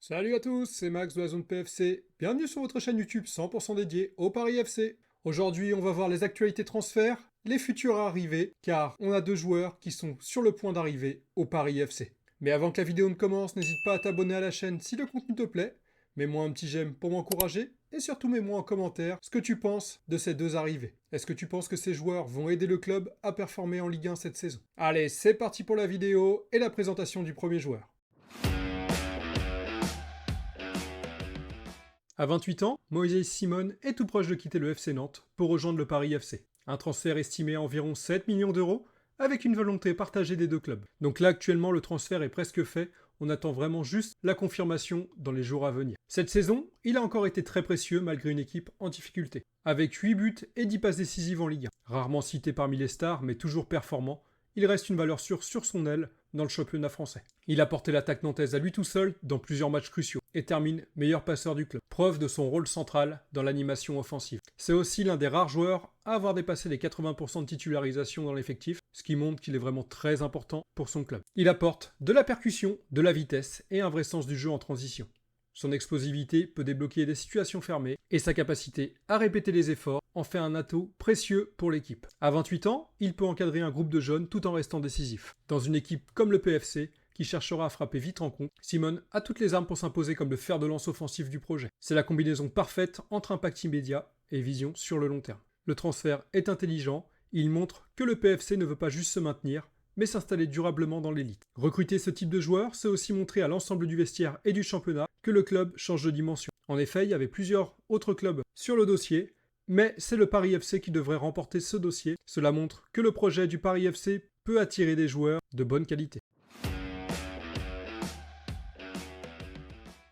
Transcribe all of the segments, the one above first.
Salut à tous, c'est Max de la zone PFC. Bienvenue sur votre chaîne YouTube 100% dédiée au Paris FC. Aujourd'hui, on va voir les actualités transferts, les futurs arrivés, car on a deux joueurs qui sont sur le point d'arriver au Paris FC. Mais avant que la vidéo ne commence, n'hésite pas à t'abonner à la chaîne si le contenu te plaît. Mets-moi un petit j'aime pour m'encourager et surtout mets-moi en commentaire ce que tu penses de ces deux arrivées. Est-ce que tu penses que ces joueurs vont aider le club à performer en Ligue 1 cette saison? Allez, c'est parti pour la vidéo et la présentation du premier joueur. À 28 ans, Moïse Simon est tout proche de quitter le FC Nantes pour rejoindre le Paris FC. Un transfert estimé à environ 7 millions d'euros, avec une volonté partagée des deux clubs. Donc là, actuellement, le transfert est presque fait. On attend vraiment juste la confirmation dans les jours à venir. Cette saison, il a encore été très précieux malgré une équipe en difficulté. Avec 8 buts et 10 passes décisives en Ligue 1. Rarement cité parmi les stars, mais toujours performant, il reste une valeur sûre sur son aile dans le championnat français. Il a porté l'attaque nantaise à lui tout seul dans plusieurs matchs cruciaux et termine meilleur passeur du club. Preuve de son rôle central dans l'animation offensive. C'est aussi l'un des rares joueurs à avoir dépassé les 80% de titularisation dans l'effectif, ce qui montre qu'il est vraiment très important pour son club. Il apporte de la percussion, de la vitesse et un vrai sens du jeu en transition. Son explosivité peut débloquer des situations fermées et sa capacité à répéter les efforts en fait un atout précieux pour l'équipe. À 28 ans, il peut encadrer un groupe de jeunes tout en restant décisif. Dans une équipe comme le PFC, qui cherchera à frapper vite en compte, Simon a toutes les armes pour s'imposer comme le fer de lance offensif du projet. C'est la combinaison parfaite entre impact immédiat et vision sur le long terme. Le transfert est intelligent, il montre que le PFC ne veut pas juste se maintenir, mais s'installer durablement dans l'élite. Recruter ce type de joueur, c'est aussi montrer à l'ensemble du vestiaire et du championnat que le club change de dimension. En effet, il y avait plusieurs autres clubs sur le dossier, mais c'est le Paris FC qui devrait remporter ce dossier. Cela montre que le projet du Paris FC peut attirer des joueurs de bonne qualité.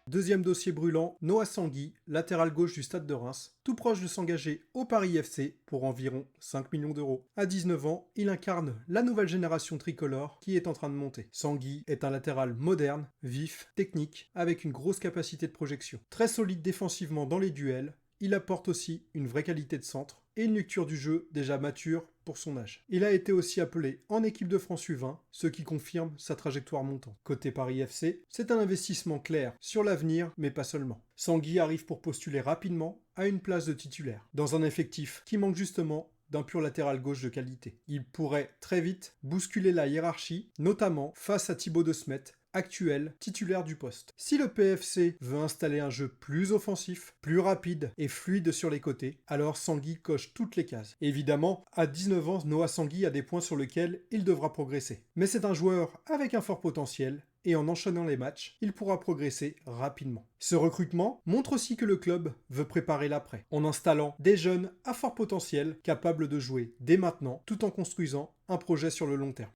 Deuxième dossier brûlant, Noah Sanguy, latéral gauche du Stade de Reims, tout proche de s'engager au Paris FC pour environ 5 millions d'euros. À 19 ans, il incarne la nouvelle génération tricolore qui est en train de monter. Sanguy est un latéral moderne, vif, technique, avec une grosse capacité de projection. Très solide défensivement dans les duels, il apporte aussi une vraie qualité de centre et une lecture du jeu déjà mature pour son âge. Il a été aussi appelé en équipe de France U20, ce qui confirme sa trajectoire montante. Côté Paris FC, c'est un investissement clair sur l'avenir, mais pas seulement. Sanguy arrive pour postuler rapidement à une place de titulaire, dans un effectif qui manque justement d'un pur latéral gauche de qualité. Il pourrait très vite bousculer la hiérarchie, notamment face à Thibaut De Smet, actuel titulaire du poste. Si le PFC veut installer un jeu plus offensif, plus rapide et fluide sur les côtés, alors Sanguy coche toutes les cases. Évidemment, à 19 ans, Noah Sanguy a des points sur lesquels il devra progresser. Mais c'est un joueur avec un fort potentiel, et en enchaînant les matchs, il pourra progresser rapidement. Ce recrutement montre aussi que le club veut préparer l'après, en installant des jeunes à fort potentiel, capables de jouer dès maintenant, tout en construisant un projet sur le long terme.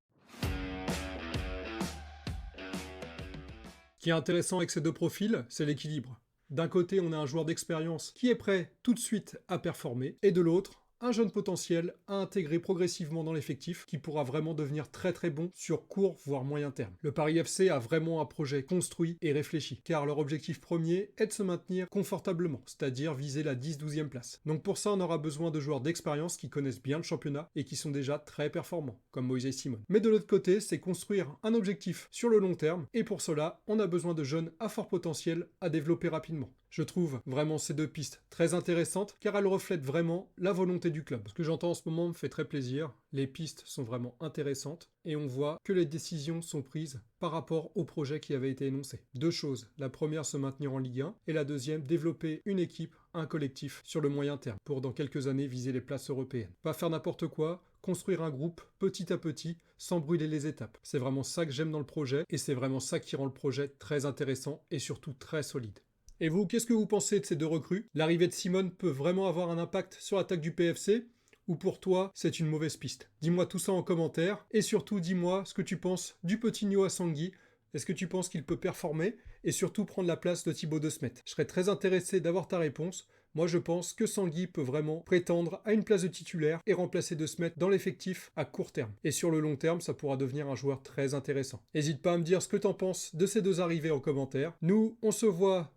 Ce qui est intéressant avec ces deux profils, c'est l'équilibre. D'un côté, on a un joueur d'expérience qui est prêt tout de suite à performer, et de l'autre, un jeune potentiel à intégrer progressivement dans l'effectif qui pourra vraiment devenir très très bon sur court voire moyen terme. Le Paris FC a vraiment un projet construit et réfléchi, car leur objectif premier est de se maintenir confortablement, c'est-à-dire viser la 10-12e place. Donc pour ça, on aura besoin de joueurs d'expérience qui connaissent bien le championnat et qui sont déjà très performants, comme Moïse Simon. Mais de l'autre côté, c'est construire un objectif sur le long terme, et pour cela, on a besoin de jeunes à fort potentiel à développer rapidement. Je trouve vraiment ces deux pistes très intéressantes car elles reflètent vraiment la volonté du club. Ce que j'entends en ce moment me fait très plaisir. Les pistes sont vraiment intéressantes et on voit que les décisions sont prises par rapport au projet qui avait été énoncé. Deux choses. La première, se maintenir en Ligue 1 et la deuxième, développer une équipe, un collectif sur le moyen terme pour dans quelques années viser les places européennes. Pas faire n'importe quoi, construire un groupe petit à petit sans brûler les étapes. C'est vraiment ça que j'aime dans le projet et c'est vraiment ça qui rend le projet très intéressant et surtout très solide. Et vous, qu'est-ce que vous pensez de ces deux recrues? L'arrivée de Simon peut vraiment avoir un impact sur l'attaque du PFC? Ou pour toi, c'est une mauvaise piste? Dis-moi tout ça en commentaire, et surtout dis-moi ce que tu penses du petit Noah Sanguy. Est-ce que tu penses qu'il peut performer, et surtout prendre la place de Thibaut De Smet? Je serais très intéressé d'avoir ta réponse. Moi je pense que Sanguy peut vraiment prétendre à une place de titulaire et remplacer De Smet dans l'effectif à court terme. Et sur le long terme, ça pourra devenir un joueur très intéressant. N'hésite pas à me dire ce que t'en penses de ces deux arrivées en commentaire. Nous, on se voit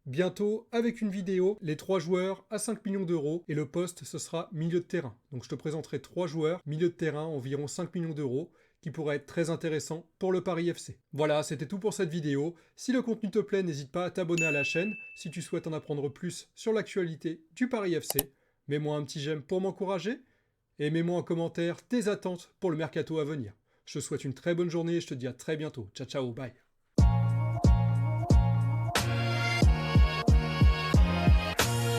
bientôt avec une vidéo, les 3 joueurs à 5 millions d'euros et le poste ce sera milieu de terrain. Donc je te présenterai 3 joueurs, milieu de terrain, environ 5 millions d'euros, qui pourrait être très intéressant pour le Paris FC. Voilà, c'était tout pour cette vidéo. Si le contenu te plaît, n'hésite pas à t'abonner à la chaîne si tu souhaites en apprendre plus sur l'actualité du Paris FC. Mets-moi un petit j'aime pour m'encourager et mets-moi en commentaire tes attentes pour le mercato à venir. Je te souhaite une très bonne journée et je te dis à très bientôt. Ciao ciao, bye.